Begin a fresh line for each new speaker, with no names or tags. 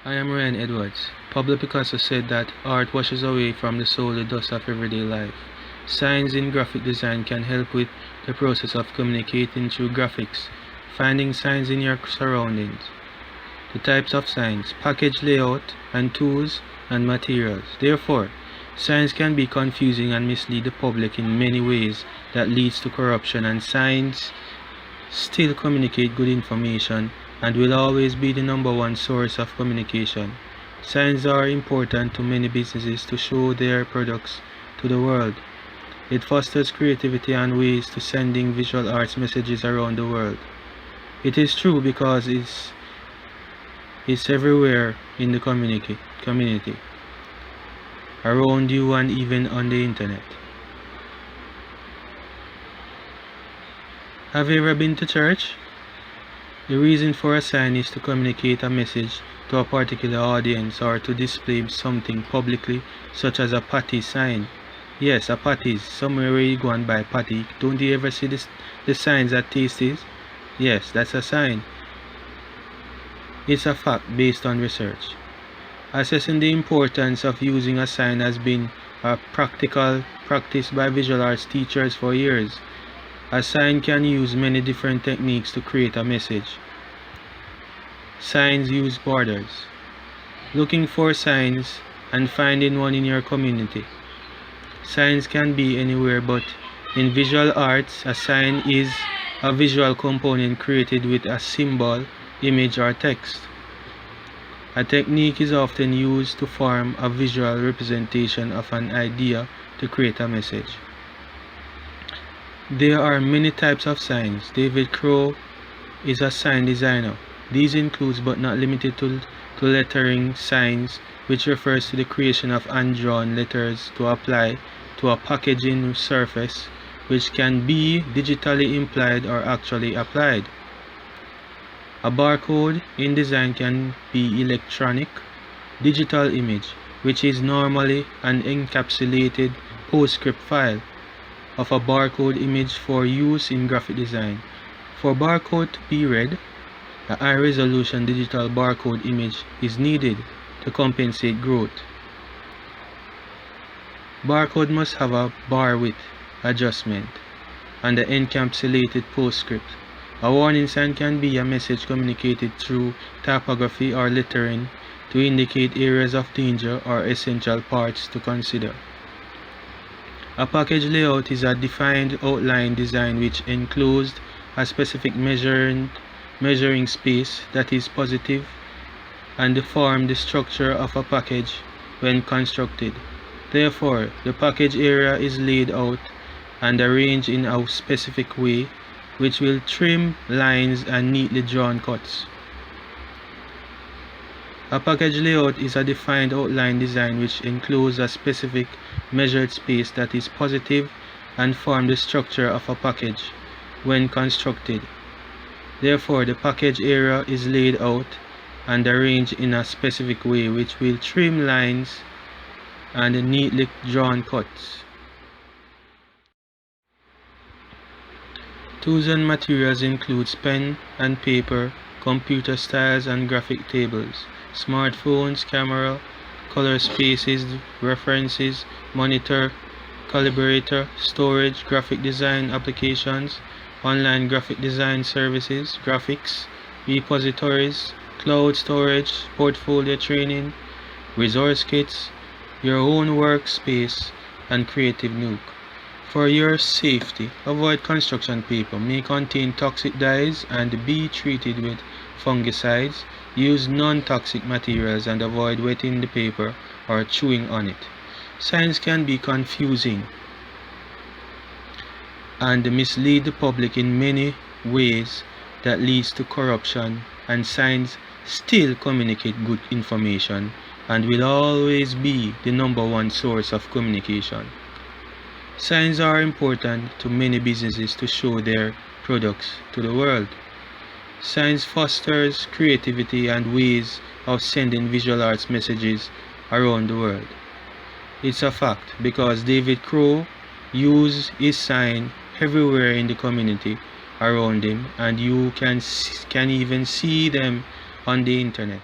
I am Rayon. Pablo Picasso said that art washes away from the soul the dust of everyday life. Signs in graphic design can help with the process of communicating through graphics. Finding signs in your surroundings. The types of signs, package layout, and tools and materials. Therefore, signs can be confusing and mislead the public in many ways that leads to corruption, and signs still communicate good information and will always be the number one source of communication. Signs are important to many businesses to show their products to the world. It fosters creativity and ways to sending visual arts messages around the world. It is true because it's everywhere in the community, around you and even on the internet. Have you ever been to church? The reason for a sign is to communicate a message to a particular audience or to display something publicly, such as a patty sign. Yes, a patty is somewhere where you go and buy patty. Don't you ever see the signs at Tasties? Yes, that's a sign. It's a fact based on research. Assessing the importance of using a sign has been a practical practice by visual arts teachers for years. A sign can use many different techniques to create a message. Signs use borders. Looking for signs and finding one in your community. Signs can be anywhere, but in visual arts, a sign is a visual component created with a symbol, image, or text. A technique is often used to form a visual representation of an idea to create a message. There are many types of signs. David Crow is a sign designer. These include but not limited to lettering signs, which refers to the creation of hand-drawn letters to apply to a packaging surface, which can be digitally implied or actually applied. A barcode in design can be electronic, digital image, which is normally an encapsulated PostScript file of a barcode image for use in graphic design. For barcode to be read, a high-resolution digital barcode image is needed to compensate growth. Barcode must have a bar width adjustment and the encapsulated PostScript. A warning sign can be a message communicated through typography or lettering to indicate areas of danger or essential parts to consider. A package layout is a defined outline design which enclosed a specific measuring space that is positive and form the structure of a package when constructed. Therefore, the package area is laid out and arranged in a specific way which will trim lines and neatly drawn cuts. A package layout is a defined outline design which encloses a specific measured space that is positive and form the structure of a package when constructed. Therefore, the package area is laid out and arranged in a specific way which will trim lines and neatly drawn cuts. Tools and materials include pen and paper, computer styles and graphic tables, smartphones, camera, color spaces, references, monitor, calibrator, storage, graphic design applications, online graphic design services, graphics, repositories, cloud storage, portfolio training, resource kits, your own workspace, and creative nook. For your safety, avoid construction paper. May contain toxic dyes and be treated with fungicides. Use non-toxic materials and avoid wetting the paper or chewing on it. Signs can be confusing and mislead the public in many ways that leads to corruption, and signs still communicate good information and will always be the number one source of communication. Signs are important to many businesses to show their products to the world. Signs fosters creativity and ways of sending visual arts messages around the world. It's a fact because David Crow used his sign everywhere in the community around him, and you can even see them on the internet.